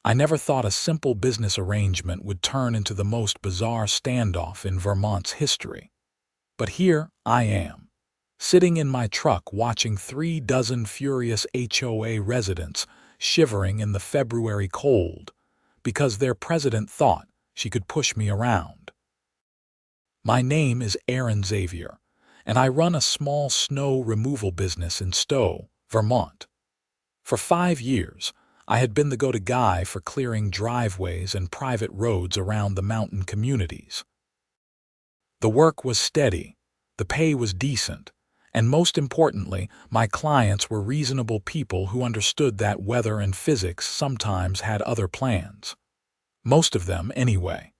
I never thought a simple business arrangement would turn into the most bizarre standoff in Vermont's history. But here I am, sitting in my truck watching 36 furious HOA residents shivering in the February cold because their president thought she could push me around. My name is Xavier, and I run a small snow removal business in Stowe, Vermont. For 5 years, I had been the go-to guy for clearing driveways and private roads around the mountain communities. The work was steady, the pay was decent, and most importantly, my clients were reasonable people who understood that weather and physics sometimes had other plans. Most of them, anyway.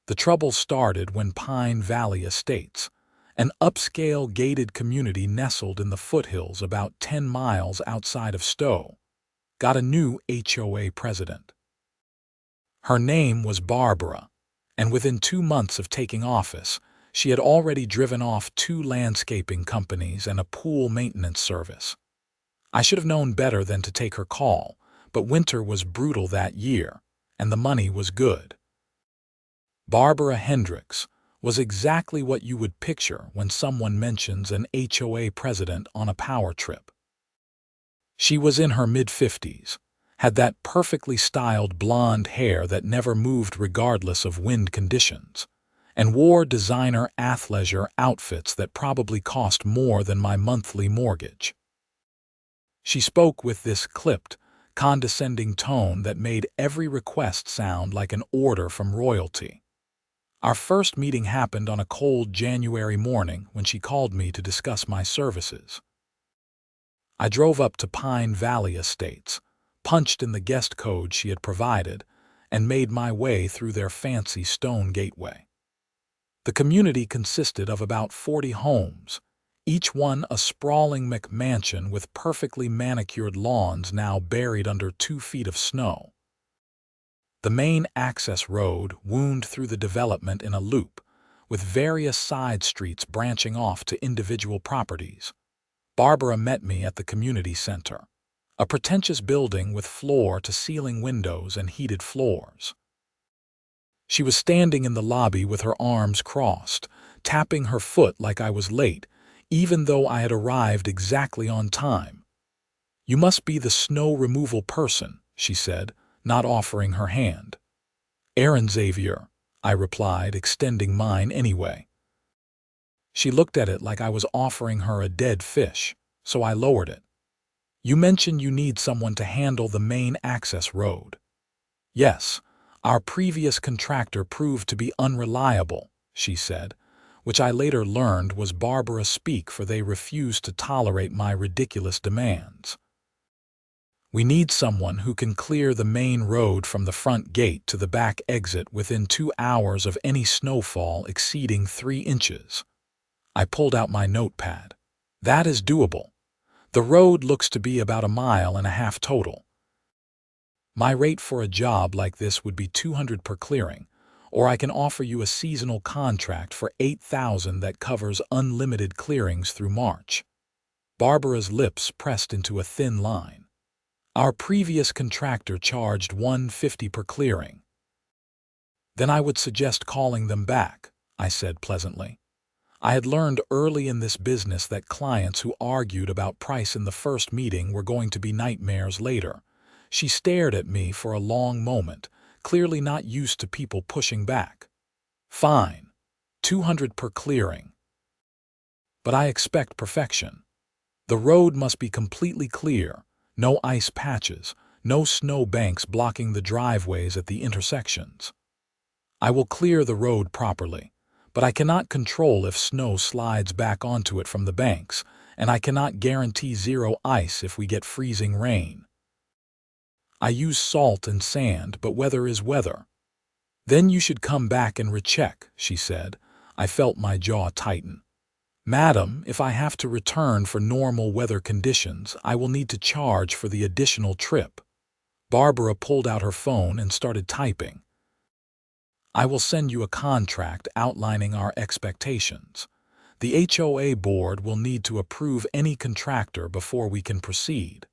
The trouble started when Pine Valley Estates, an upscale gated community nestled in the foothills about 10 miles outside of Stowe, got a new HOA president. Her name was Barbara, and within 2 months of taking office, she had already driven off 2 landscaping companies and a pool maintenance service. I should have known better than to take her call, but winter was brutal that year, and the money was good. Barbara Hendricks was exactly what you would picture when someone mentions an HOA president on a power trip. She was in her mid-50s, had that perfectly styled blonde hair that never moved regardless of wind conditions, and wore designer athleisure outfits that probably cost more than my monthly mortgage. She spoke with this clipped, condescending tone that made every request sound like an order from royalty. Our first meeting happened on a cold January morning when she called me to discuss my services. I drove up to Pine Valley Estates, punched in the guest code she had provided, and made my way through their fancy stone gateway. The community consisted of about 40 homes, each one a sprawling McMansion with perfectly manicured lawns now buried under 2 feet of snow. The main access road wound through the development in a loop, with various side streets branching off to individual properties. Barbara met me at the community center, a pretentious building with floor-to-ceiling windows and heated floors. She was standing in the lobby with her arms crossed, tapping her foot like I was late, even though I had arrived exactly on time. "You must be the snow removal person," she said, not offering her hand. "Xavier," I replied, extending mine anyway. She looked at it like I was offering her a dead fish, so I lowered it. "You mentioned you need someone to handle the main access road." "Yes, our previous contractor proved to be unreliable," she said, which I later learned was Barbara speak for they refused to tolerate my ridiculous demands. "We need someone who can clear the main road from the front gate to the back exit within 2 hours of any snowfall exceeding 3 inches. I pulled out my notepad. "That is doable. The road looks to be about 1.5 miles total. My rate for a job like this would be $200 per clearing, or I can offer you a seasonal contract for $8,000 that covers unlimited clearings through March." Barbara's lips pressed into a thin line. "Our previous contractor charged $150 per clearing." "Then I would suggest calling them back," I said pleasantly. I had learned early in this business that clients who argued about price in the first meeting were going to be nightmares later. She stared at me for a long moment, clearly not used to people pushing back. "Fine. $200 per clearing. But I expect perfection. The road must be completely clear, no ice patches, no snow banks blocking the driveways at the intersections. I will clear the road properly, but I cannot control if snow slides back onto it from the banks, and I cannot guarantee 0 ice if we get freezing rain. I use salt and sand, but weather is weather." "Then you should come back and recheck," she said. I felt my jaw tighten. "Madam, if I have to return for normal weather conditions, I will need to charge for the additional trip." Barbara pulled out her phone and started typing. "I will send you a contract outlining our expectations. The HOA board will need to approve any contractor before we can proceed."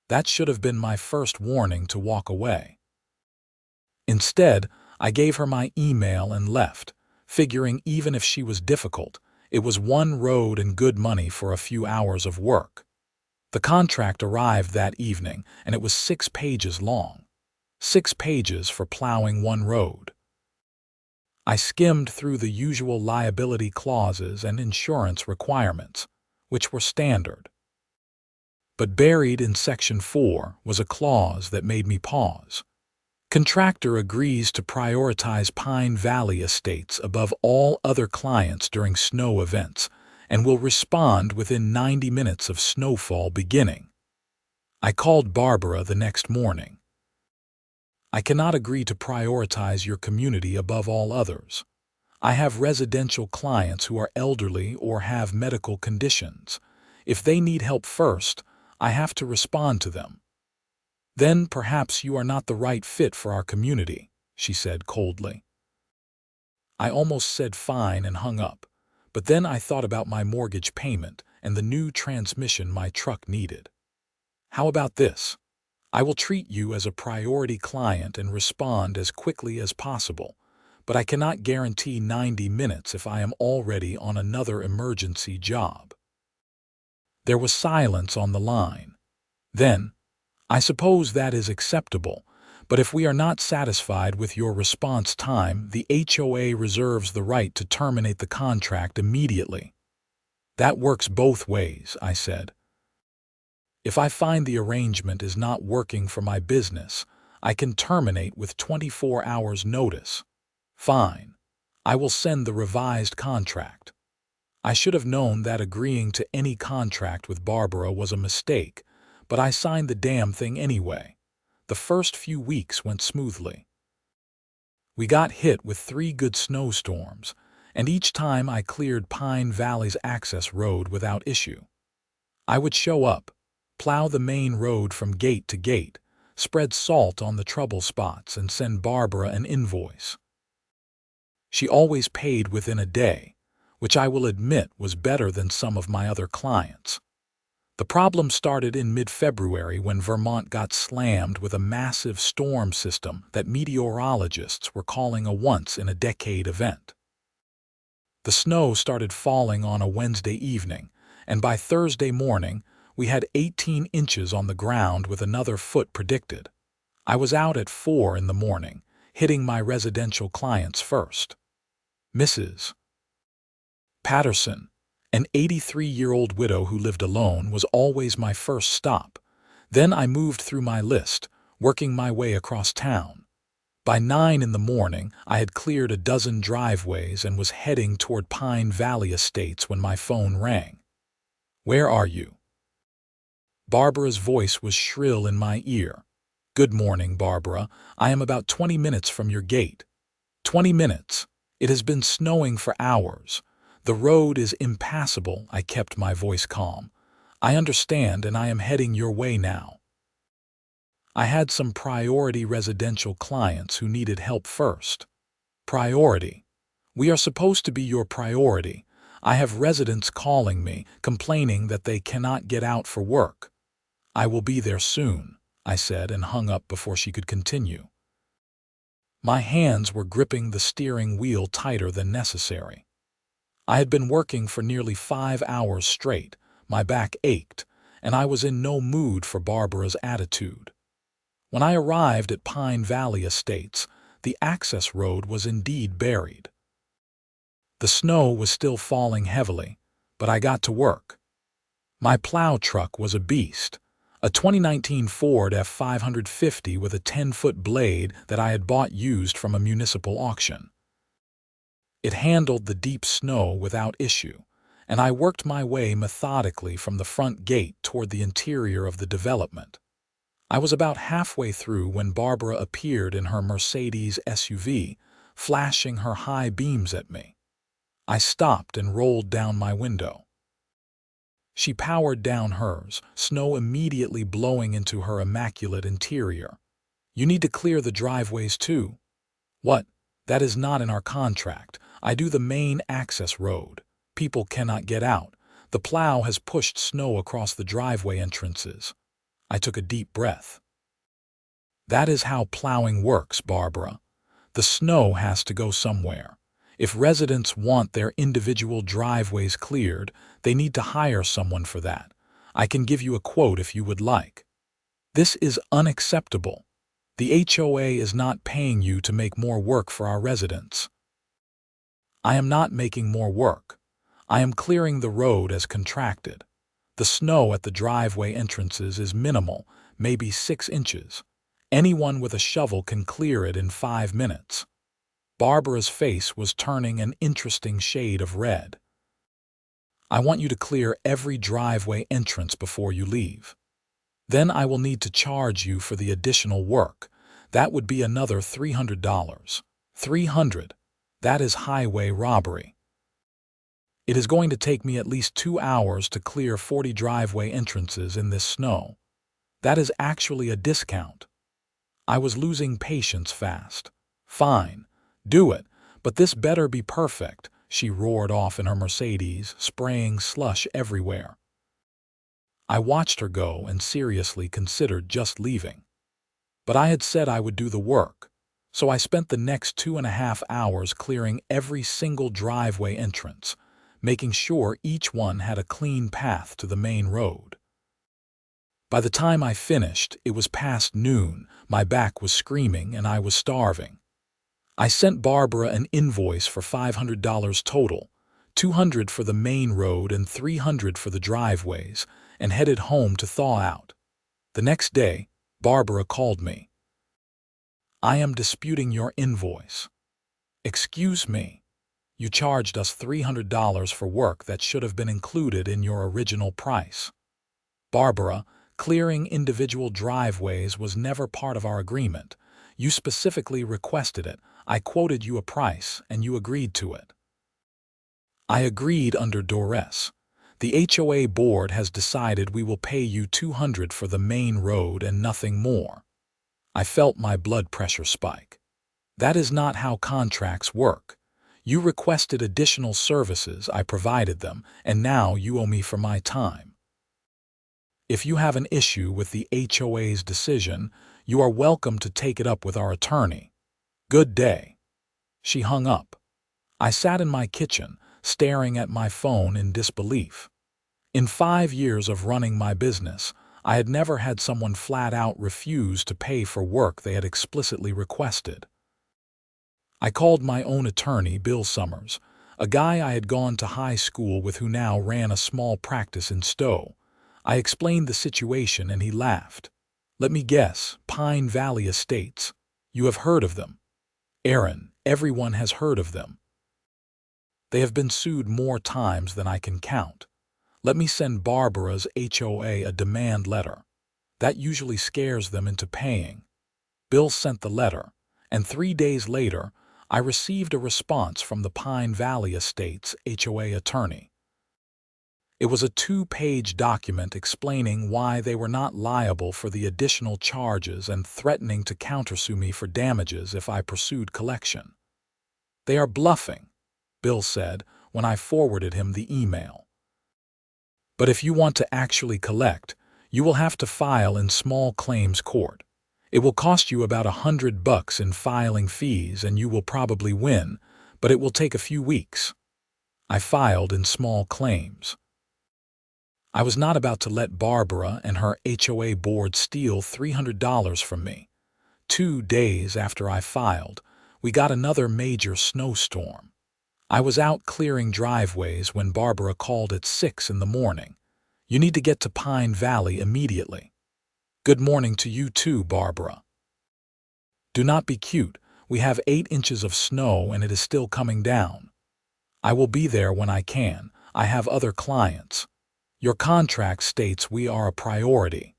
That should have been my first warning to walk away. Instead, I gave her my email and left, figuring even if she was difficult, it was one road and good money for a few hours of work. The contract arrived that evening, and it was 6 pages long. 6 pages for plowing one road. I skimmed through the usual liability clauses and insurance requirements, which were standard. But buried in Section 4 was a clause that made me pause. Contractor agrees to prioritize Pine Valley Estates above all other clients during snow events and will respond within 90 minutes of snowfall beginning. I called Barbara the next morning. I cannot agree to prioritize your community above all others. I have residential clients who are elderly or have medical conditions. If they need help first, I have to respond to them. Then perhaps you are not the right fit for our community, she said coldly. I almost said fine and hung up, but then I thought about my mortgage payment and the new transmission my truck needed. How about this? I will treat you as a priority client and respond as quickly as possible, but I cannot guarantee 90 minutes if I am already on another emergency job. There was silence on the line. Then, I suppose that is acceptable, but if we are not satisfied with your response time, the HOA reserves the right to terminate the contract immediately. That works both ways, I said. If I find the arrangement is not working for my business, I can terminate with 24 hours notice. Fine. I will send the revised contract. I should have known that agreeing to any contract with Barbara was a mistake, but I signed the damn thing anyway. The first few weeks went smoothly. We got hit with 3 good snowstorms, and each time I cleared Pine Valley's access road without issue. I would show up, plow the main road from gate to gate, spread salt on the trouble spots, and send Barbara an invoice. She always paid within a day, which I will admit was better than some of my other clients. The problem started in mid-February when Vermont got slammed with a massive storm system that meteorologists were calling a once-in-a-decade event. The snow started falling on a Wednesday evening, and by Thursday morning, we had 18 inches on the ground with another foot predicted. I was out at 4 in the morning, hitting my residential clients first. Mrs. Patterson, an 83-year-old widow who lived alone, was always my first stop. Then I moved through my list, working my way across town. By 9 in the morning, I had cleared a dozen driveways and was heading toward Pine Valley Estates when my phone rang. "Where are you?" Barbara's voice was shrill in my ear. "Good morning, Barbara. I am about 20 minutes from your gate." 20 minutes. It has been snowing for hours. The road is impassable. I kept my voice calm. "I understand, and I am heading your way now." I had some priority residential clients who needed help first. Priority. We are supposed to be your priority. I have residents calling me, complaining that they cannot get out for work. "I will be there soon," I said, and hung up before she could continue. My hands were gripping the steering wheel tighter than necessary. I had been working for nearly 5 hours straight, my back ached, and I was in no mood for Barbara's attitude. When I arrived at Pine Valley Estates, the access road was indeed buried. The snow was still falling heavily, but I got to work. My plow truck was a beast, a 2019 Ford F550 with a 10-foot blade that I had bought used from a municipal auction. It handled the deep snow without issue, and I worked my way methodically from the front gate toward the interior of the development. I was about halfway through when Barbara appeared in her Mercedes SUV, flashing her high beams at me. I stopped and rolled down my window. She powered down hers, snow immediately blowing into her immaculate interior. "You need to clear the driveways too." "What? That is not in our contract. I do the main access road. People cannot get out. The plow has pushed snow across the driveway entrances." I took a deep breath. That is how plowing works, Barbara. The snow has to go somewhere. If residents want their individual driveways cleared, they need to hire someone for that. I can give you a quote if you would like. This is unacceptable. The HOA is not paying you to make more work for our residents. I am not making more work. I am clearing the road as contracted. The snow at the driveway entrances is minimal, maybe 6 inches. Anyone with a shovel can clear it in 5 minutes. Barbara's face was turning an interesting shade of red. I want you to clear every driveway entrance before you leave. Then I will need to charge you for the additional work. That would be another $300. $300. That is highway robbery. It is going to take me at least 2 hours to clear 40 driveway entrances in this snow. That is actually a discount. I was losing patience fast. Fine, do it, but this better be perfect, she roared off in her Mercedes, spraying slush everywhere. I watched her go and seriously considered just leaving. But I had said I would do the work, so I spent the next 2.5 hours clearing every single driveway entrance, making sure each one had a clean path to the main road. By the time I finished, it was past noon, my back was screaming, and I was starving. I sent Barbara an invoice for $500 total, $200 for the main road and $300 for the driveways, and headed home to thaw out. The next day, Barbara called me. I am disputing your invoice. Excuse me. You charged us $300 for work that should have been included in your original price. Barbara, clearing individual driveways was never part of our agreement. You specifically requested it. I quoted you a price, and you agreed to it. I agreed under duress. The HOA board has decided we will pay you $200 for the main road and nothing more. I felt my blood pressure spike. That is not how contracts work. You requested additional services, I provided them, and now you owe me for my time. If you have an issue with the HOA's decision, you are welcome to take it up with our attorney. Good day. She hung up. I sat in my kitchen, staring at my phone in disbelief. In 5 years of running my business, I had never had someone flat out refuse to pay for work they had explicitly requested. I called my own attorney, Bill Summers, a guy I had gone to high school with who now ran a small practice in Stowe. I explained the situation and he laughed. Let me guess, Pine Valley Estates. You have heard of them. Aaron, everyone has heard of them. They have been sued more times than I can count. Let me send Barbara's HOA a demand letter. That usually scares them into paying. Bill sent the letter, and 3 days later, I received a response from the Pine Valley Estates HOA attorney. It was a 2-page document explaining why they were not liable for the additional charges and threatening to countersue me for damages if I pursued collection. They are bluffing, Bill said when I forwarded him the email. But if you want to actually collect, you will have to file in small claims court. It will cost you about $100 in filing fees and you will probably win, but it will take a few weeks. I filed in small claims. I was not about to let Barbara and her HOA board steal $300 from me. 2 days after I filed, we got another major snowstorm. I was out clearing driveways when Barbara called at 6 in the morning. You need to get to Pine Valley immediately. Good morning to you too, Barbara. Do not be cute. We have 8 inches of snow and it is still coming down. I will be there when I can. I have other clients. Your contract states we are a priority.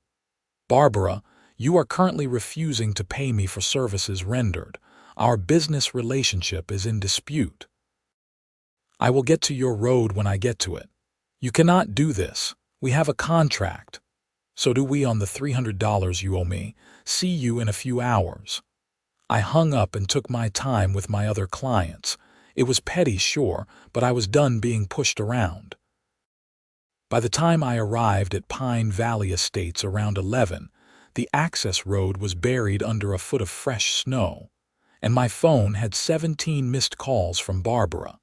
Barbara, you are currently refusing to pay me for services rendered. Our business relationship is in dispute. I will get to your road when I get to it. You cannot do this. We have a contract. So do we on the $300 you owe me. See you in a few hours. I hung up and took my time with my other clients. It was petty, sure, but I was done being pushed around. By the time I arrived at Pine Valley Estates around 11, the access road was buried under a foot of fresh snow, and my phone had 17 missed calls from Barbara.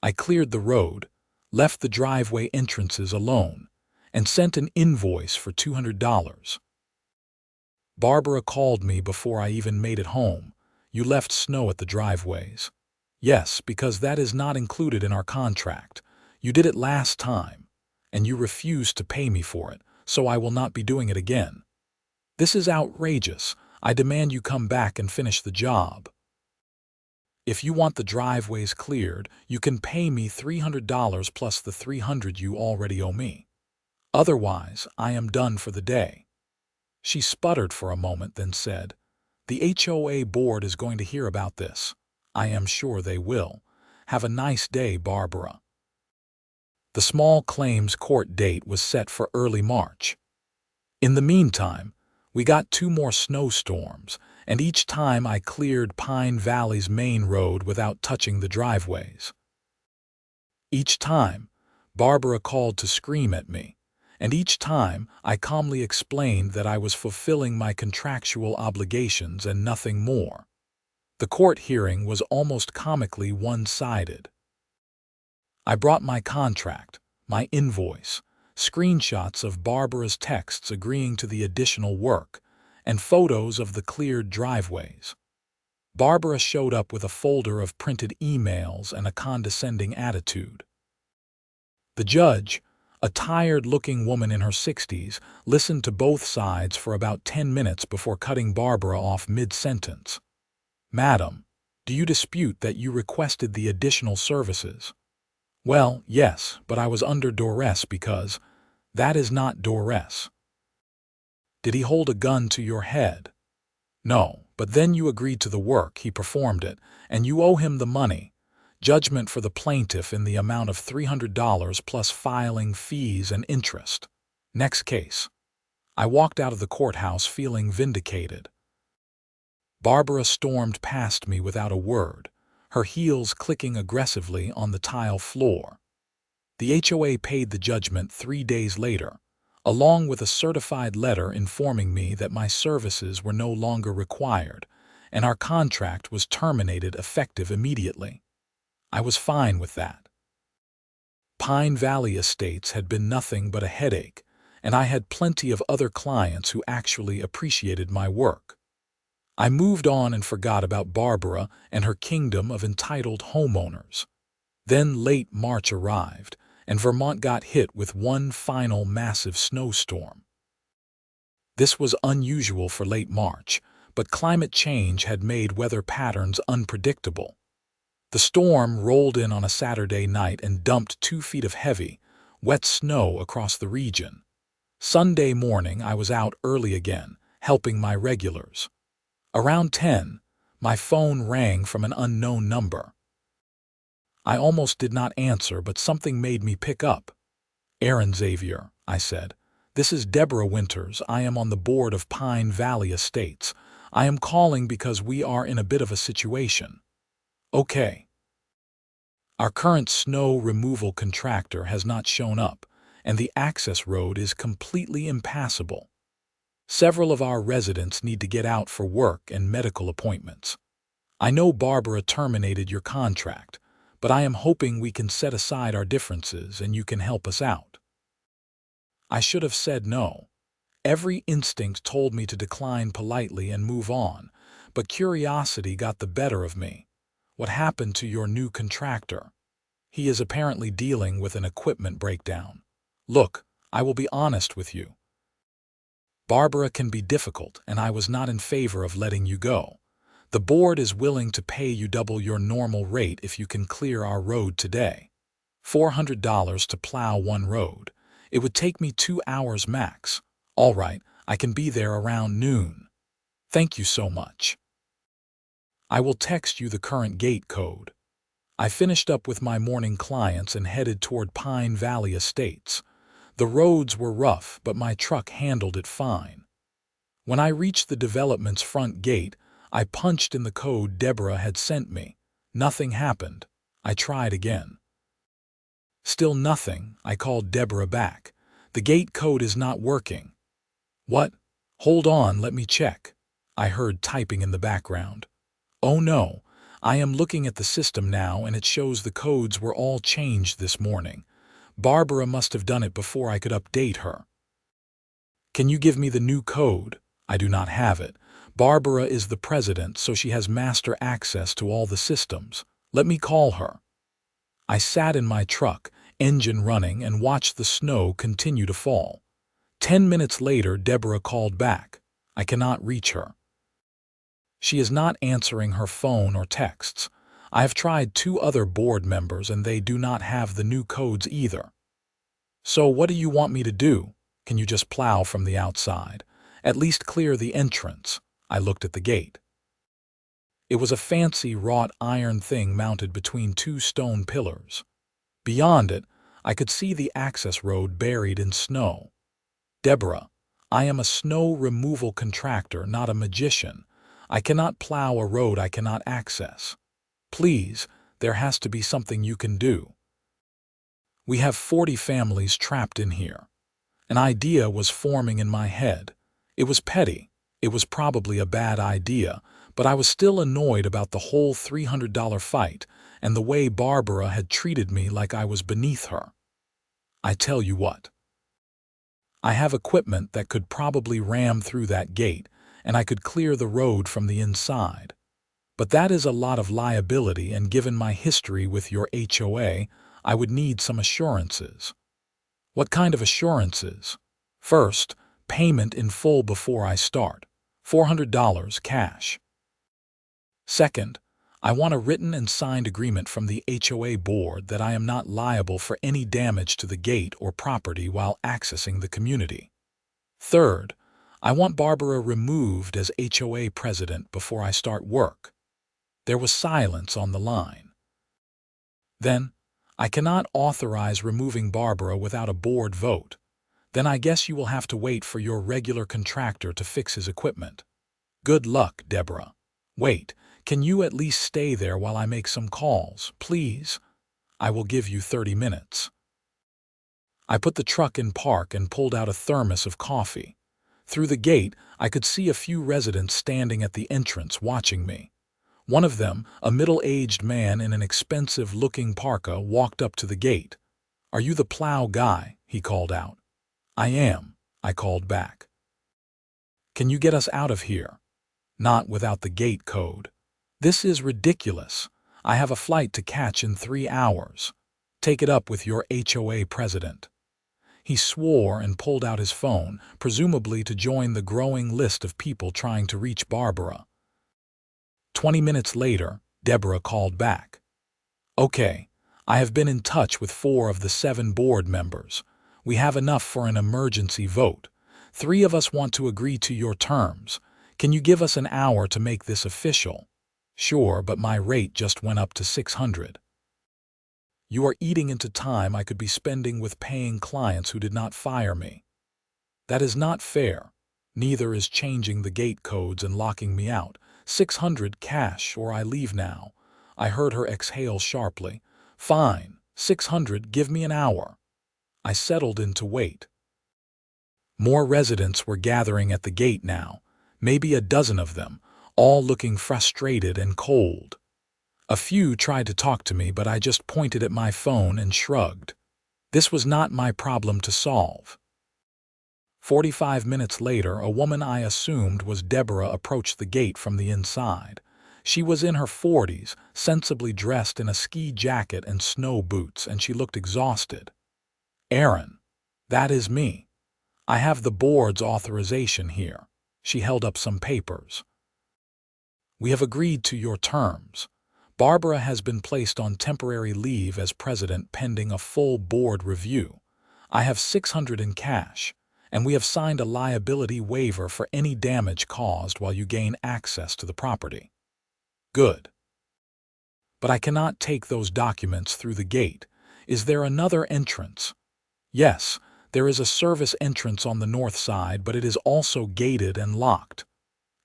I cleared the road, left the driveway entrances alone, and sent an invoice for $200. Barbara called me before I even made it home. You left snow at the driveways. Yes, because that is not included in our contract. You did it last time, and you refused to pay me for it, so I will not be doing it again. This is outrageous. I demand you come back and finish the job. If you want the driveways cleared, you can pay me $300 plus the $300 you already owe me. Otherwise, I am done for the day. She sputtered for a moment, then said, "The HOA board is going to hear about this." "I am sure they will. Have a nice day, Barbara." The small claims court date was set for early March. In the meantime, we got 2 more snowstorms, and each time I cleared Pine Valley's main road without touching the driveways. Each time, Barbara called to scream at me, and each time I calmly explained that I was fulfilling my contractual obligations and nothing more. The court hearing was almost comically one-sided. I brought my contract, my invoice, screenshots of Barbara's texts agreeing to the additional work, and photos of the cleared driveways. Barbara showed up with a folder of printed emails and a condescending attitude. The judge, a tired-looking woman in her 60s, listened to both sides for about 10 minutes before cutting Barbara off mid-sentence. "Madam, do you dispute that you requested the additional services?" "Well, yes, but I was under duress because—" "That is not duress." "Did he hold a gun to your head?" "No, but then you agreed to the work, he performed it, and you owe him the money. Judgment for the plaintiff in the amount of $300 plus filing fees and interest. Next case." I walked out of the courthouse feeling vindicated. Barbara stormed past me without a word, her heels clicking aggressively on the tile floor. The HOA paid the judgment 3 days later, along with a certified letter informing me that my services were no longer required, and our contract was terminated effective immediately. I was fine with that. Pine Valley Estates had been nothing but a headache, and I had plenty of other clients who actually appreciated my work. I moved on and forgot about Barbara and her kingdom of entitled homeowners. Then late March arrived, and Vermont got hit with one final massive snowstorm. This was unusual for late March, but climate change had made weather patterns unpredictable. The storm rolled in on a Saturday night and dumped 2 feet of heavy, wet snow across the region. Sunday morning I was out early again, helping my regulars. Around 10, my phone rang from an unknown number. I almost did not answer, but something made me pick up. "Aaron Xavier," I said. "This is Deborah Winters. I am on the board of Pine Valley Estates. I am calling because we are in a bit of a situation." "Okay." "Our current snow removal contractor has not shown up, and the access road is completely impassable. Several of our residents need to get out for work and medical appointments. I know Barbara terminated your contract, but I am hoping we can set aside our differences and you can help us out." I should have said no. Every instinct told me to decline politely and move on, but curiosity got the better of me. "What happened to your new contractor?" "He is apparently dealing with an equipment breakdown." "Look, I will be honest with you. Barbara can be difficult, and I was not in favor of letting you go. The board is willing to pay you double your normal rate if you can clear our road today. $400 to plow one road. It would take me 2 hours max. All right, I can be there around noon. Thank you so much. I will text you the current gate code." I finished up with my morning clients and headed toward Pine Valley Estates. The roads were rough, but my truck handled it fine. When I reached the development's front gate, I punched in the code Deborah had sent me. Nothing happened. I tried again. Still nothing. I called Deborah back. The gate code is not working. What? Hold on, let me check. I heard typing in the background. Oh no, I am looking at the system now and it shows the codes were all changed this morning. Barbara must have done it before I could update her. Can you give me the new code? I do not have it. Barbara is the president, so she has master access to all the systems. Let me call her. I sat in my truck, engine running, and watched the snow continue to fall. 10 minutes later, Deborah called back. I cannot reach her. She is not answering her phone or texts. I have tried 2 other board members and they do not have the new codes either. So what do you want me to do? Can you just plow from the outside? At least clear the entrance. I looked at the gate. It was a fancy wrought iron thing mounted between 2 stone pillars. Beyond it, I could see the access road buried in snow. Deborah, I am a snow removal contractor, not a magician. I cannot plow a road I cannot access. Please, there has to be something you can do. We have 40 families trapped in here. An idea was forming in my head. It was petty. It was probably a bad idea, but I was still annoyed about the whole $300 fight and the way Barbara had treated me like I was beneath her. I tell you what. I have equipment that could probably ram through that gate, and I could clear the road from the inside. But that is a lot of liability, and given my history with your HOA, I would need some assurances. What kind of assurances? First, payment in full before I start. $400 cash. Second, I want a written and signed agreement from the HOA board that I am not liable for any damage to the gate or property while accessing the community. Third, I want Barbara removed as HOA president before I start work. There was silence on the line. Then, I cannot authorize removing Barbara without a board vote. Then I guess you will have to wait for your regular contractor to fix his equipment. Good luck, Deborah. Wait, can you at least stay there while I make some calls, please? I will give you 30 minutes. I put the truck in park and pulled out a thermos of coffee. Through the gate, I could see a few residents standing at the entrance watching me. One of them, a middle-aged man in an expensive-looking parka, walked up to the gate. "Are you the Plow guy?" he called out. "I am," I called back. "Can you get us out of here?" "Not without the gate code." "This is ridiculous. I have a flight to catch in 3 hours. Take it up with your HOA president." He swore and pulled out his phone, presumably to join the growing list of people trying to reach Barbara. 20 minutes later, Deborah called back. "Okay, I have been in touch with 4 of the 7 board members. We have enough for an emergency vote. 3 of us want to agree to your terms. Can you give us an hour to make this official?" "Sure, but my rate just went up to $600. You are eating into time I could be spending with paying clients who did not fire me. That is not fair. Neither is changing the gate codes and locking me out. $600 cash or I leave now." I heard her exhale sharply. "Fine, $600, give me an hour." I settled in to wait. More residents were gathering at the gate now, maybe a dozen of them, all looking frustrated and cold. A few tried to talk to me, but I just pointed at my phone and shrugged. This was not my problem to solve. 45 minutes later, a woman I assumed was Deborah approached the gate from the inside. She was in her 40s, sensibly dressed in a ski jacket and snow boots, and she looked exhausted. "Aaron, that is me. I have the board's authorization here." She held up some papers. "We have agreed to your terms. Barbara has been placed on temporary leave as president pending a full board review. I have $600 in cash, and we have signed a liability waiver for any damage caused while you gain access to the property." "Good. But I cannot take those documents through the gate. Is there another entrance?" "Yes, there is a service entrance on the north side, but it is also gated and locked."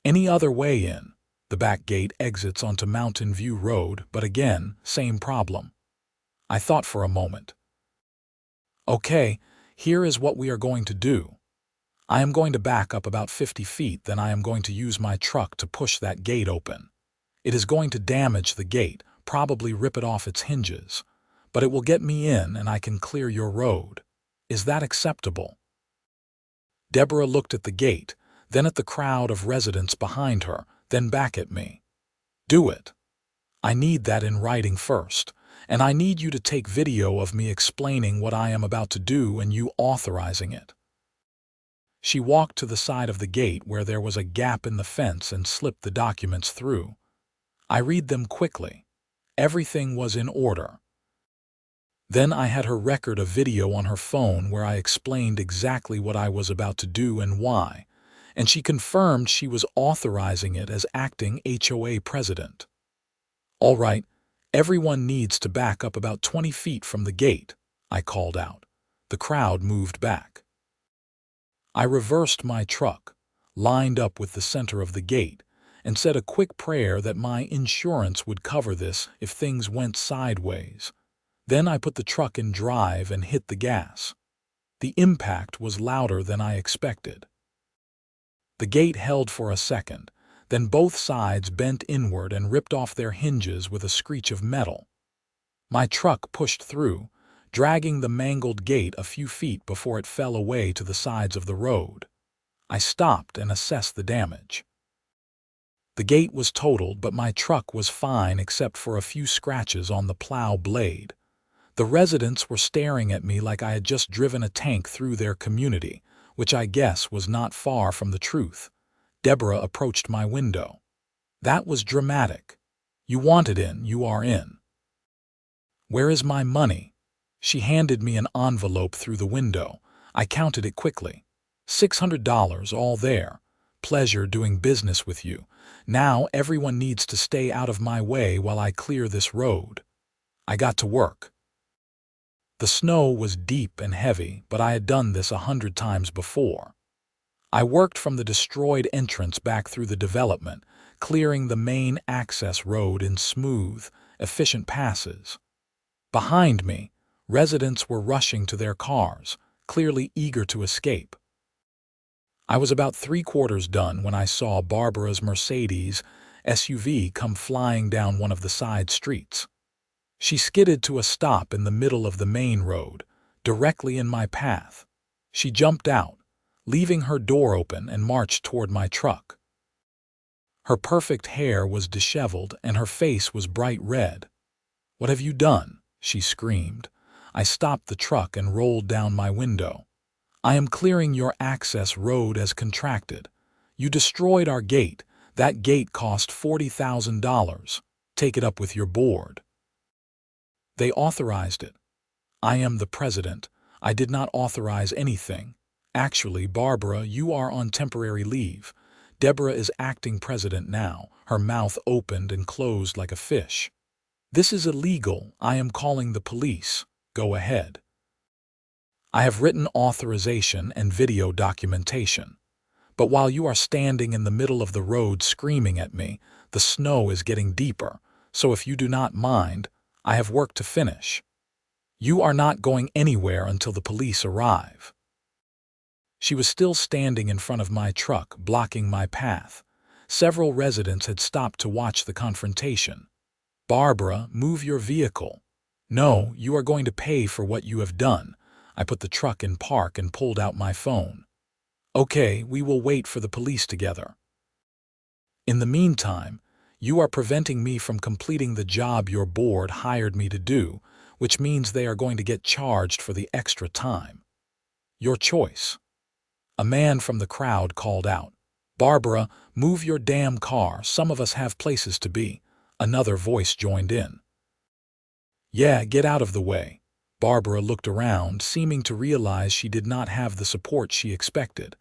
"Any other way in?" "The back gate exits onto Mountain View Road, but again, same problem." I thought for a moment. Okay, here is what we are going to do. I am going to back up about 50 feet, then I am going to use my truck to push that gate open. It is going to damage the gate, probably rip it off its hinges, but it will get me in and I can clear your road. Is that acceptable? Deborah looked at the gate, then at the crowd of residents behind her, then back at me. Do it. I need that in writing first, and I need you to take video of me explaining what I am about to do and you authorizing it. She walked to the side of the gate where there was a gap in the fence and slipped the documents through. I read them quickly. Everything was in order. Then I had her record a video on her phone where I explained exactly what I was about to do and why, and she confirmed she was authorizing it as acting HOA president. All right, everyone needs to back up about 20 feet from the gate, I called out. The crowd moved back. I reversed my truck, lined up with the center of the gate, and said a quick prayer that my insurance would cover this if things went sideways. Then I put the truck in drive and hit the gas. The impact was louder than I expected. The gate held for a second, then both sides bent inward and ripped off their hinges with a screech of metal. My truck pushed through, dragging the mangled gate a few feet before it fell away to the sides of the road. I stopped and assessed the damage. The gate was totaled, but my truck was fine except for a few scratches on the plow blade. The residents were staring at me like I had just driven a tank through their community, which I guess was not far from the truth. Deborah approached my window. That was dramatic. You wanted in, you are in. Where is my money? She handed me an envelope through the window. I counted it quickly. $600, all there. Pleasure doing business with you. Now everyone needs to stay out of my way while I clear this road. I got to work. The snow was deep and heavy, but I had done this 100 times before. I worked from the destroyed entrance back through the development, clearing the main access road in smooth, efficient passes. Behind me, residents were rushing to their cars, clearly eager to escape. I was about 3/4 done when I saw Barbara's Mercedes SUV come flying down one of the side streets. She skidded to a stop in the middle of the main road, directly in my path. She jumped out, leaving her door open, and marched toward my truck. Her perfect hair was disheveled and her face was bright red. "What have you done?" she screamed. I stopped the truck and rolled down my window. "I am clearing your access road as contracted. You destroyed our gate. That gate cost $40,000. Take it up with your board." They authorized it. I am the president. I did not authorize anything. Actually, Barbara, you are on temporary leave. Deborah is acting president now. Her mouth opened and closed like a fish. "This is illegal. I am calling the police. Go ahead." I have written authorization and video documentation. But while you are standing in the middle of the road screaming at me, the snow is getting deeper, so if you do not mind, I have work to finish. You are not going anywhere until the police arrive. She was still standing in front of my truck, blocking my path. Several residents had stopped to watch the confrontation. "Barbara, move your vehicle." "No, you are going to pay for what you have done." I put the truck in park and pulled out my phone. "Okay, we will wait for the police together. In the meantime, you are preventing me from completing the job your board hired me to do, which means they are going to get charged for the extra time. Your choice." A man from the crowd called out, "Barbara, move your damn car. Some of us have places to be." Another voice joined in. "Yeah, get out of the way." Barbara looked around, seeming to realize she did not have the support she expected,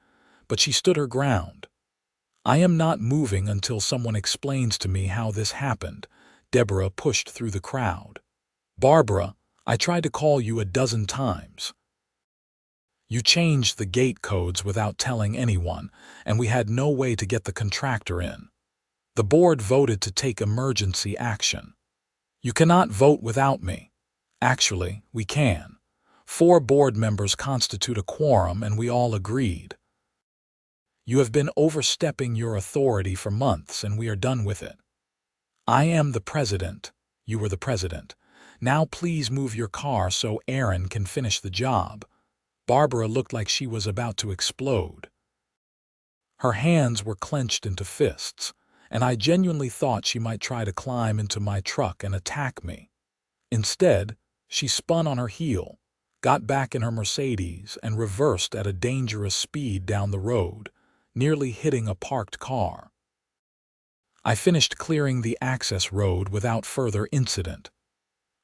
but she stood her ground. "I am not moving until someone explains to me how this happened." Deborah pushed through the crowd. "Barbara, I tried to call you a dozen times. You changed the gate codes without telling anyone, and we had no way to get the contractor in. The board voted to take emergency action. You cannot vote without me. Actually, we can. 4 board members constitute a quorum, and we all agreed. You have been overstepping your authority for months, and we are done with it. I am the president. You were the president. Now please move your car so Aaron can finish the job. Barbara looked like she was about to explode. Her hands were clenched into fists, and I genuinely thought she might try to climb into my truck and attack me. Instead, she spun on her heel, got back in her Mercedes, and reversed at a dangerous speed down the road, nearly hitting a parked car. I finished clearing the access road without further incident.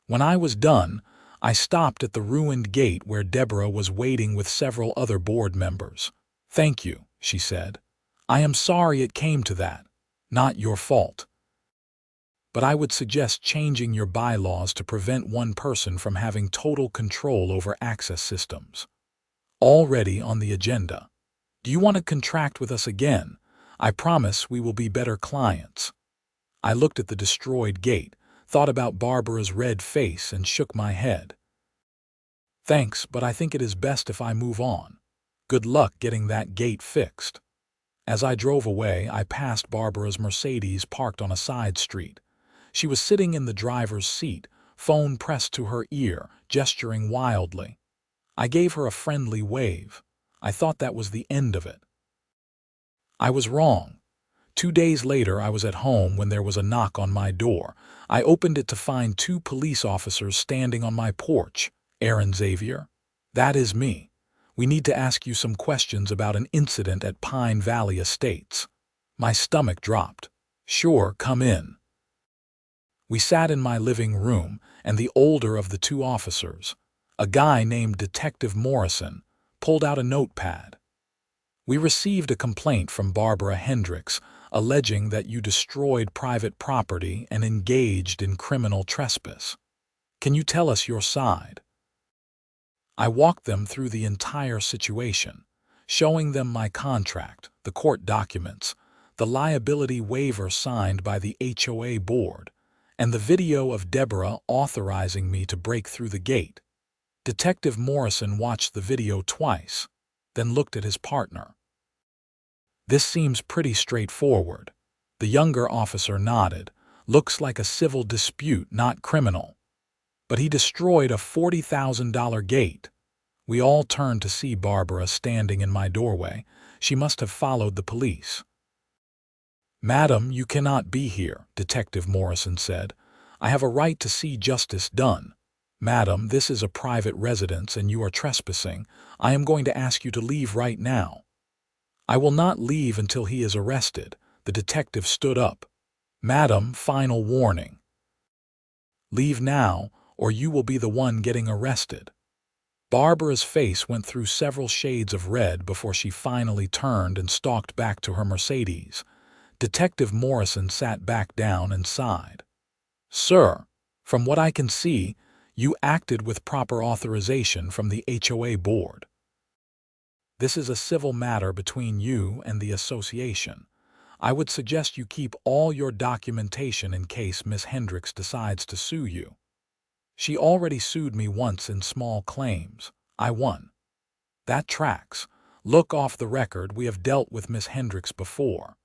When I was done, I stopped at the ruined gate where Deborah was waiting with several other board members. "Thank you," she said. "I am sorry it came to that. Not your fault. But I would suggest changing your bylaws to prevent one person from having total control over access systems. Already on the agenda. Do you want to contract with us again? I promise we will be better clients." I looked at the destroyed gate, thought about Barbara's red face, and shook my head. "Thanks, but I think it is best if I move on. Good luck getting that gate fixed." As I drove away, I passed Barbara's Mercedes parked on a side street. She was sitting in the driver's seat, phone pressed to her ear, gesturing wildly. I gave her a friendly wave. I thought that was the end of it. I was wrong. 2 days later, I was at home when there was a knock on my door. I opened it to find 2 police officers standing on my porch. "Aaron Xavier?" "That is me. We need to ask you some questions about an incident at Pine Valley Estates." My stomach dropped. "Sure, come in." We sat in my living room, and the older of the 2 officers, a guy named Detective Morrison, pulled out a notepad. "We received a complaint from Barbara Hendricks alleging that you destroyed private property and engaged in criminal trespass. Can you tell us your side?" I walked them through the entire situation, showing them my contract, the court documents, the liability waiver signed by the HOA board, and the video of Deborah authorizing me to break through the gate. Detective Morrison watched the video twice, then looked at his partner. "This seems pretty straightforward." The younger officer nodded. "Looks like a civil dispute, not criminal." "But he destroyed a $40,000 gate." We all turned to see Barbara standing in my doorway. She must have followed the police. "Madam, you cannot be here," Detective Morrison said. "I have a right to see justice done. Madam, this is a private residence and you are trespassing. I am going to ask you to leave right now." "I will not leave until he is arrested." The detective stood up. "Madam, final warning. Leave now, or you will be the one getting arrested." Barbara's face went through several shades of red before she finally turned and stalked back to her Mercedes. Detective Morrison sat back down and sighed. "Sir, from what I can see, you acted with proper authorization from the HOA board. This is a civil matter between you and the association. I would suggest you keep all your documentation in case Miss Hendricks decides to sue you. She already sued me once in small claims. I won. That tracks. Look off the record, we have dealt with Miss Hendricks before.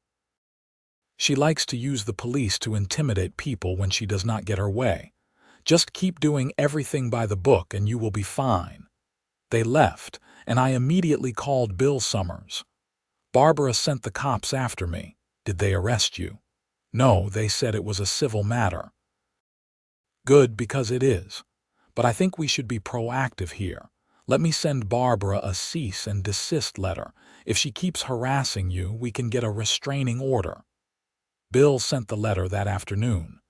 She likes to use the police to intimidate people when she does not get her way. Just keep doing everything by the book and you will be fine." They left, and I immediately called Bill Summers. "Barbara sent the cops after me. Did they arrest you?" "No, they said it was a civil matter." "Good, because it is. But I think we should be proactive here. Let me send Barbara a cease and desist letter. If she keeps harassing you, we can get a restraining order." Bill sent the letter that afternoon.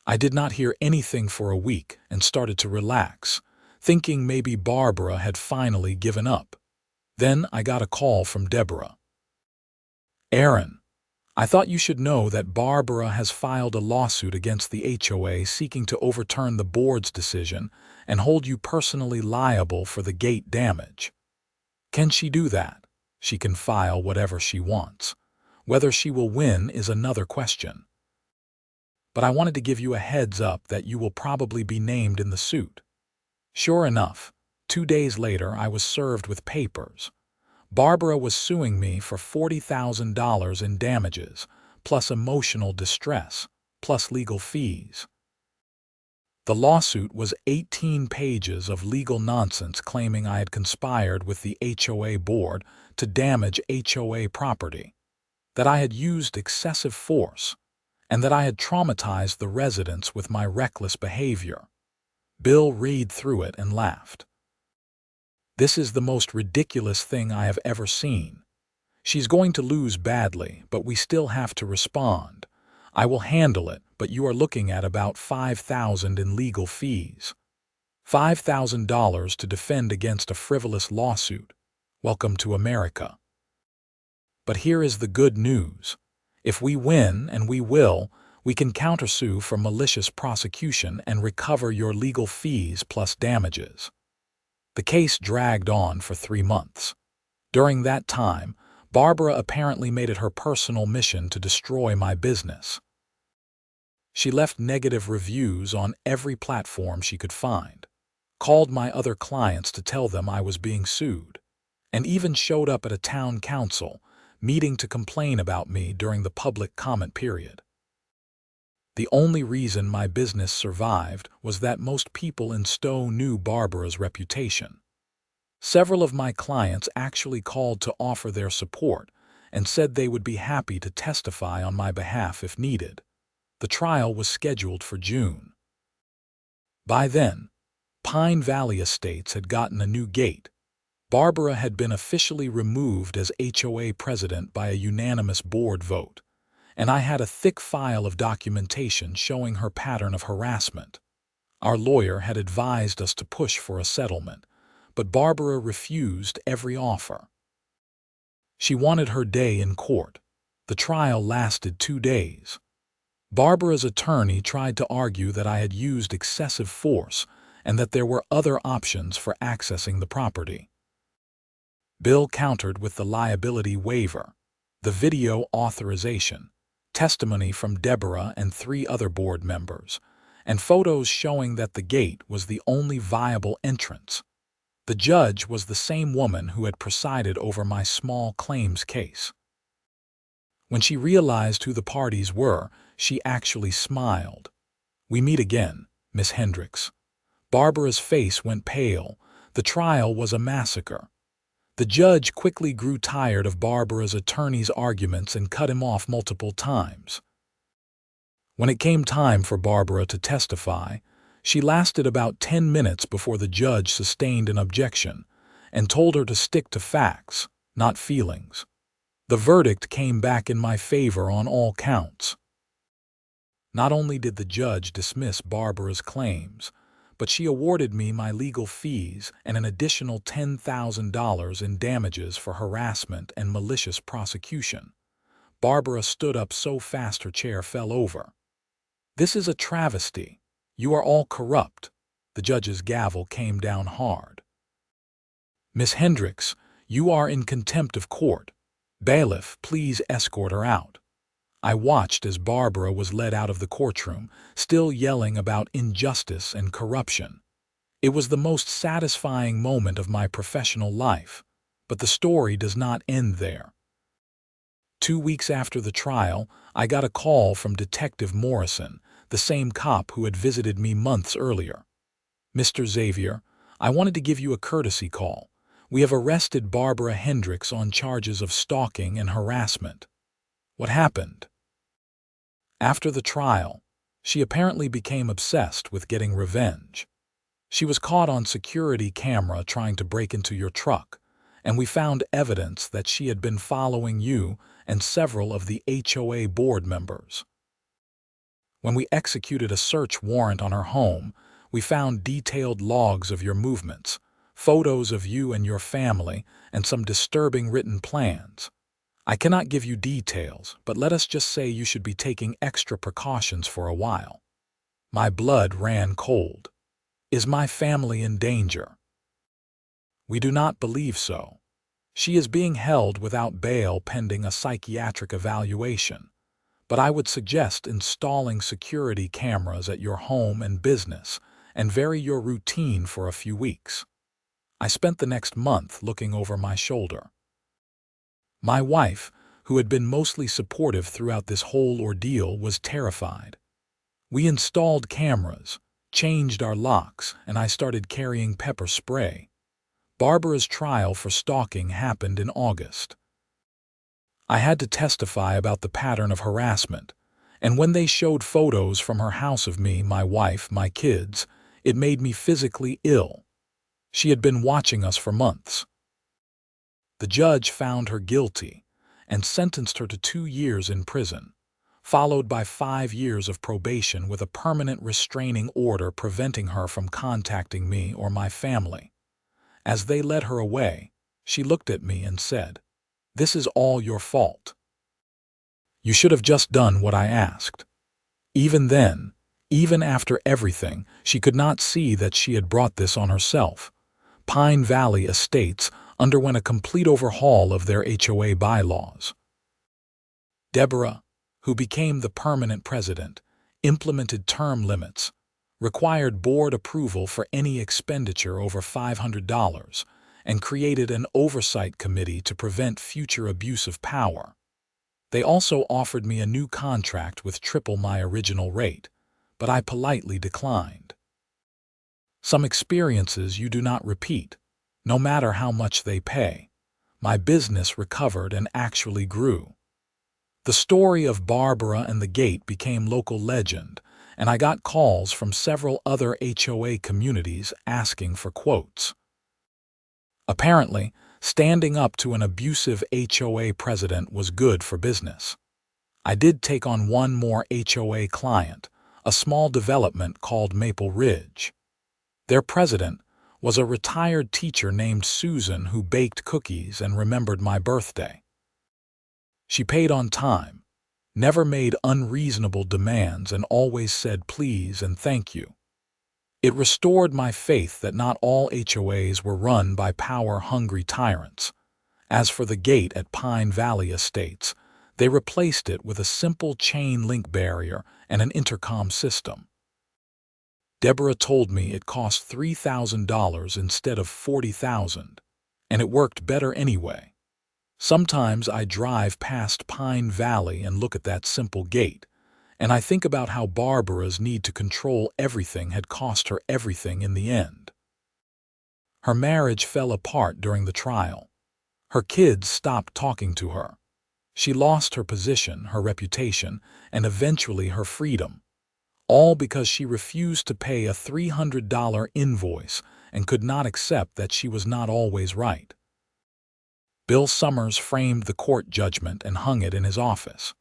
I did not hear anything for a week and started to relax, thinking maybe Barbara had finally given up. Then I got a call from Deborah. "Aaron, I thought you should know that Barbara has filed a lawsuit against the HOA seeking to overturn the board's decision and hold you personally liable for the gate damage. Can she do that? She can file whatever she wants. Whether she will win is another question. But I wanted to give you a heads up that you will probably be named in the suit." Sure enough, 2 days later, I was served with papers. Barbara was suing me for $40,000 in damages, plus emotional distress, plus legal fees. The lawsuit was 18 pages of legal nonsense claiming I had conspired with the HOA board to damage HOA property, that I had used excessive force, and that I had traumatized the residents with my reckless behavior. Bill read through it and laughed. "This is the most ridiculous thing I have ever seen. She's going to lose badly, but we still have to respond. I will handle it, but you are looking at about $5,000 in legal fees. $5,000 to defend against a frivolous lawsuit. Welcome to America. But here is the good news. If we win, and we will, we can countersue for malicious prosecution and recover your legal fees plus damages." The case dragged on for 3 months. During that time, Barbara apparently made it her personal mission to destroy my business. She left negative reviews on every platform she could find, called my other clients to tell them I was being sued, and even showed up at a town council meeting to complain about me during the public comment period. The only reason my business survived was that most people in Stowe knew Barbara's reputation. Several of my clients actually called to offer their support and said they would be happy to testify on my behalf if needed. The trial was scheduled for June. By then, Pine Valley Estates had gotten a new gate. Barbara had been officially removed as HOA president by a unanimous board vote, and I had a thick file of documentation showing her pattern of harassment. Our lawyer had advised us to push for a settlement, but Barbara refused every offer. She wanted her day in court. The trial lasted 2 days. Barbara's attorney tried to argue that I had used excessive force and that there were other options for accessing the property. Bill countered with the liability waiver, the video authorization, testimony from Deborah and 3 other board members, and photos showing that the gate was the only viable entrance. The judge was the same woman who had presided over my small claims case. When she realized who the parties were, she actually smiled. "We meet again, Miss Hendricks." Barbara's face went pale. The trial was a massacre. The judge quickly grew tired of Barbara's attorney's arguments and cut him off multiple times. When it came time for Barbara to testify, she lasted about 10 minutes before the judge sustained an objection and told her to stick to facts, not feelings. The verdict came back in my favor on all counts. Not only did the judge dismiss Barbara's claims, but she awarded me my legal fees and an additional $10,000 in damages for harassment and malicious prosecution. Barbara stood up so fast her chair fell over. "This is a travesty. You are all corrupt." The judge's gavel came down hard. "Miss Hendricks, you are in contempt of court. Bailiff, please escort her out." I watched as Barbara was led out of the courtroom, still yelling about injustice and corruption. It was the most satisfying moment of my professional life, but the story does not end there. 2 weeks after the trial, I got a call from Detective Morrison, the same cop who had visited me months earlier. "Mr. Xavier, I wanted to give you a courtesy call. We have arrested Barbara Hendricks on charges of stalking and harassment." "What happened?" "After the trial, she apparently became obsessed with getting revenge. She was caught on security camera trying to break into your truck, and we found evidence that she had been following you and several of the HOA board members. When we executed a search warrant on her home, we found detailed logs of your movements, photos of you and your family, and some disturbing written plans. I cannot give you details, but let us just say you should be taking extra precautions for a while." My blood ran cold. Is my family in danger? We do not believe so. She is being held without bail pending a psychiatric evaluation, but I would suggest installing security cameras at your home and business and vary your routine for a few weeks. I spent the next month looking over my shoulder. My wife, who had been mostly supportive throughout this whole ordeal, was terrified. We installed cameras, changed our locks, and I started carrying pepper spray. Barbara's trial for stalking happened in August. I had to testify about the pattern of harassment, and when they showed photos from her house of me, my wife, my kids, it made me physically ill. She had been watching us for months. The judge found her guilty and sentenced her to 2 years in prison, followed by 5 years of probation with a permanent restraining order preventing her from contacting me or my family. As they led her away, she looked at me and said, "This is all your fault. You should have just done what I asked." Even then, even after everything, she could not see that she had brought this on herself. Pine Valley Estates underwent a complete overhaul of their HOA bylaws. Deborah, who became the permanent president, implemented term limits, required board approval for any expenditure over $500, and created an oversight committee to prevent future abuse of power. They also offered me a new contract with triple my original rate, but I politely declined. Some experiences you do not repeat, no matter how much they pay. My business recovered and actually grew. The story of Barbara and the gate became local legend, and I got calls from several other HOA communities asking for quotes. Apparently, standing up to an abusive HOA president was good for business. I did take on one more HOA client, a small development called Maple Ridge. Their president was a retired teacher named Susan who baked cookies and remembered my birthday. She paid on time, never made unreasonable demands, and always said please and thank you. It restored my faith that not all HOAs were run by power-hungry tyrants. As for the gate at Pine Valley Estates, they replaced it with a simple chain link barrier and an intercom system. Deborah told me it cost $3,000 instead of $40,000, and it worked better anyway. Sometimes I drive past Pine Valley and look at that simple gate, and I think about how Barbara's need to control everything had cost her everything in the end. Her marriage fell apart during the trial. Her kids stopped talking to her. She lost her position, her reputation, and eventually her freedom, all because she refused to pay a $300 invoice and could not accept that she was not always right. Bill Summers framed the court judgment and hung it in his office.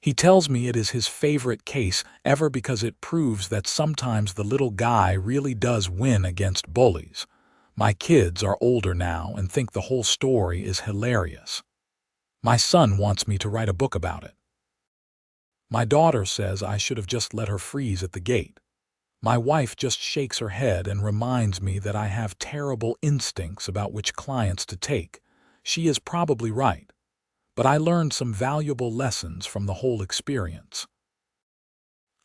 He tells me it is his favorite case ever because it proves that sometimes the little guy really does win against bullies. My kids are older now and think the whole story is hilarious. My son wants me to write a book about it. My daughter says I should have just let her freeze at the gate. My wife just shakes her head and reminds me that I have terrible instincts about which clients to take. She is probably right, but I learned some valuable lessons from the whole experience.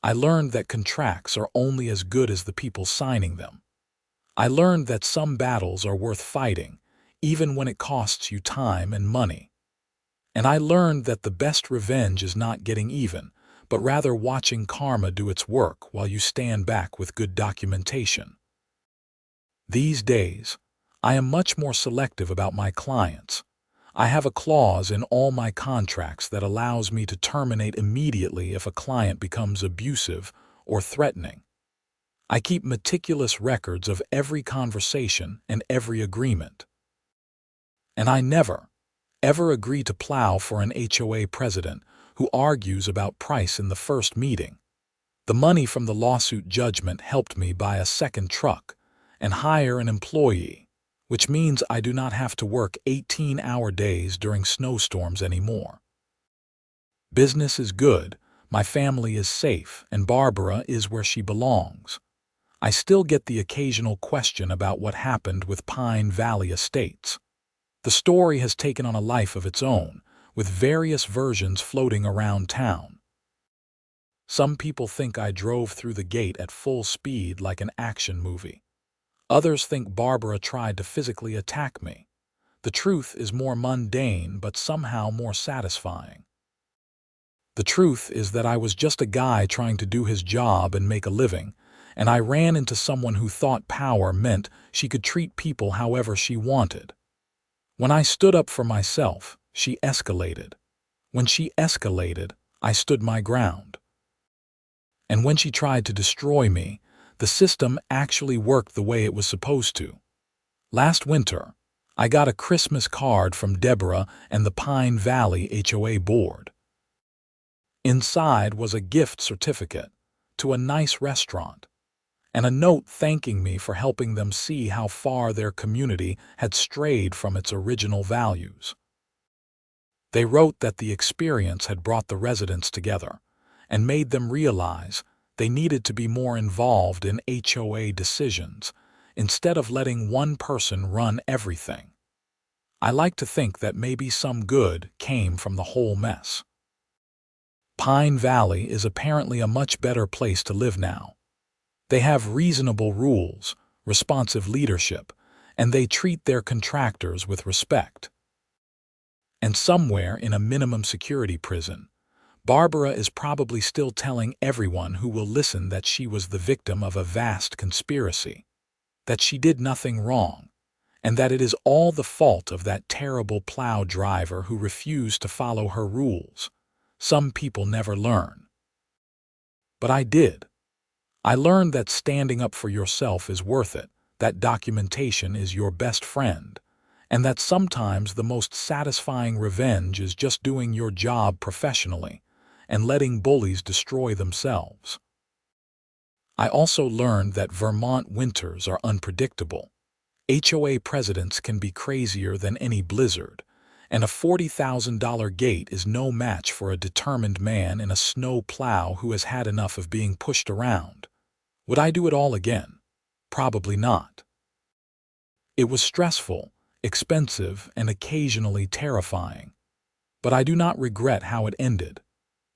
I learned that contracts are only as good as the people signing them. I learned that some battles are worth fighting, even when it costs you time and money. And I learned that the best revenge is not getting even, but rather watching karma do its work while you stand back with good documentation. These days, I am much more selective about my clients. I have a clause in all my contracts that allows me to terminate immediately if a client becomes abusive or threatening. I keep meticulous records of every conversation and every agreement. And I never, ever agree to plow for an HOA president who argues about price in the first meeting. The money from the lawsuit judgment helped me buy a second truck and hire an employee, which means I do not have to work 18-hour days during snowstorms anymore. Business is good, my family is safe, and Barbara is where she belongs. I still get the occasional question about what happened with Pine Valley Estates. The story has taken on a life of its own, with various versions floating around town. Some people think I drove through the gate at full speed like an action movie. Others think Barbara tried to physically attack me. The truth is more mundane but somehow more satisfying. The truth is that I was just a guy trying to do his job and make a living, and I ran into someone who thought power meant she could treat people however she wanted. When I stood up for myself, she escalated. When she escalated, I stood my ground. And when she tried to destroy me, the system actually worked the way it was supposed to. Last winter, I got a Christmas card from Deborah and the Pine Valley HOA board. Inside was a gift certificate to a nice restaurant and a note thanking me for helping them see how far their community had strayed from its original values. They wrote that the experience had brought the residents together and made them realize they needed to be more involved in HOA decisions instead of letting one person run everything. I like to think that maybe some good came from the whole mess. Pine Valley is apparently a much better place to live now. They have reasonable rules, responsive leadership, and they treat their contractors with respect. And somewhere in a minimum security prison, Barbara is probably still telling everyone who will listen that she was the victim of a vast conspiracy, that she did nothing wrong, and that it is all the fault of that terrible plow driver who refused to follow her rules. Some people never learn. But I did. I learned that standing up for yourself is worth it, that documentation is your best friend, and that sometimes the most satisfying revenge is just doing your job professionally and letting bullies destroy themselves. I also learned that Vermont winters are unpredictable. HOA presidents can be crazier than any blizzard, and a $40,000 gate is no match for a determined man in a snow plow who has had enough of being pushed around. Would I do it all again? Probably not. It was stressful, expensive, and occasionally terrifying. But I do not regret how it ended.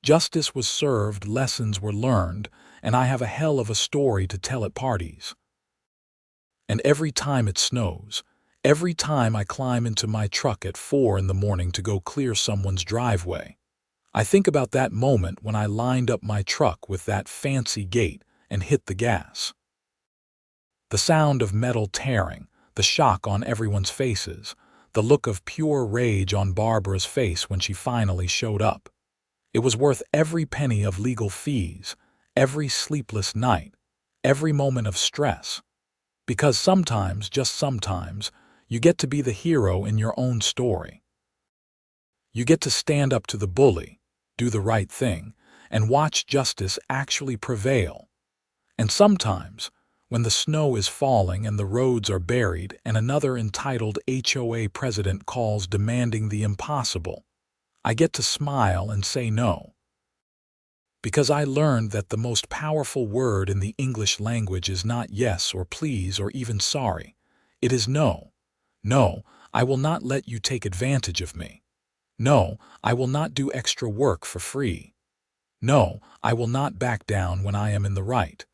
Justice was served, lessons were learned, and I have a hell of a story to tell at parties. And every time it snows, every time I climb into my truck at 4 in the morning to go clear someone's driveway, I think about that moment when I lined up my truck with that fancy gate and hit the gas. The sound of metal tearing, the shock on everyone's faces, the look of pure rage on Barbara's face when she finally showed up. It was worth every penny of legal fees, every sleepless night, every moment of stress. Because sometimes, just sometimes, you get to be the hero in your own story. You get to stand up to the bully, do the right thing, and watch justice actually prevail. And sometimes, when the snow is falling and the roads are buried and another entitled HOA president calls demanding the impossible, I get to smile and say no. Because I learned that the most powerful word in the English language is not yes or please or even sorry. It is no. No, I will not let you take advantage of me. No, I will not do extra work for free. No, I will not back down when I am in the right.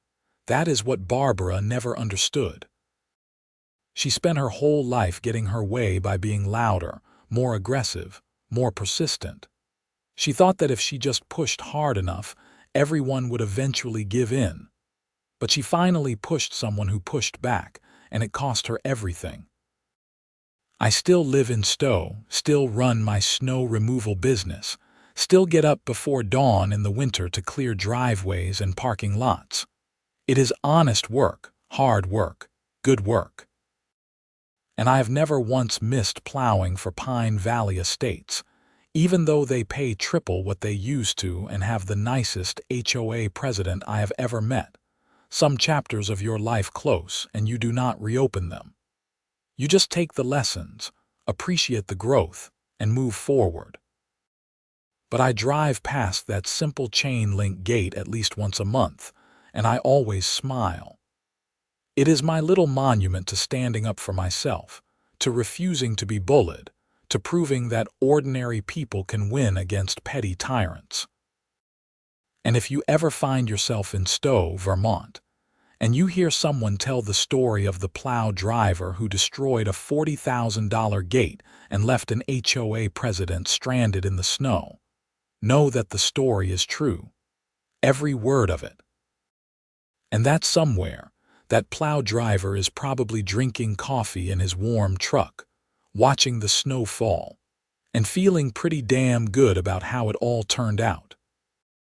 That is what Barbara never understood. She spent her whole life getting her way by being louder, more aggressive, more persistent. She thought that if she just pushed hard enough, everyone would eventually give in. But she finally pushed someone who pushed back, and it cost her everything. I still live in Stowe, still run my snow removal business, still get up before dawn in the winter to clear driveways and parking lots. It is honest work, hard work, good work. And I have never once missed plowing for Pine Valley Estates, even though they pay triple what they used to and have the nicest HOA president I have ever met. Some chapters of your life close and you do not reopen them. You just take the lessons, appreciate the growth, and move forward. But I drive past that simple chain link gate at least once a month, and I always smile. It is my little monument to standing up for myself, to refusing to be bullied, to proving that ordinary people can win against petty tyrants. And if you ever find yourself in Stowe, Vermont, and you hear someone tell the story of the Plow driver who destroyed a $40,000 gate and left an HOA president stranded in the snow, know that the story is true. Every word of it. And that somewhere, that Plow driver is probably drinking coffee in his warm truck, watching the snow fall, and feeling pretty damn good about how it all turned out.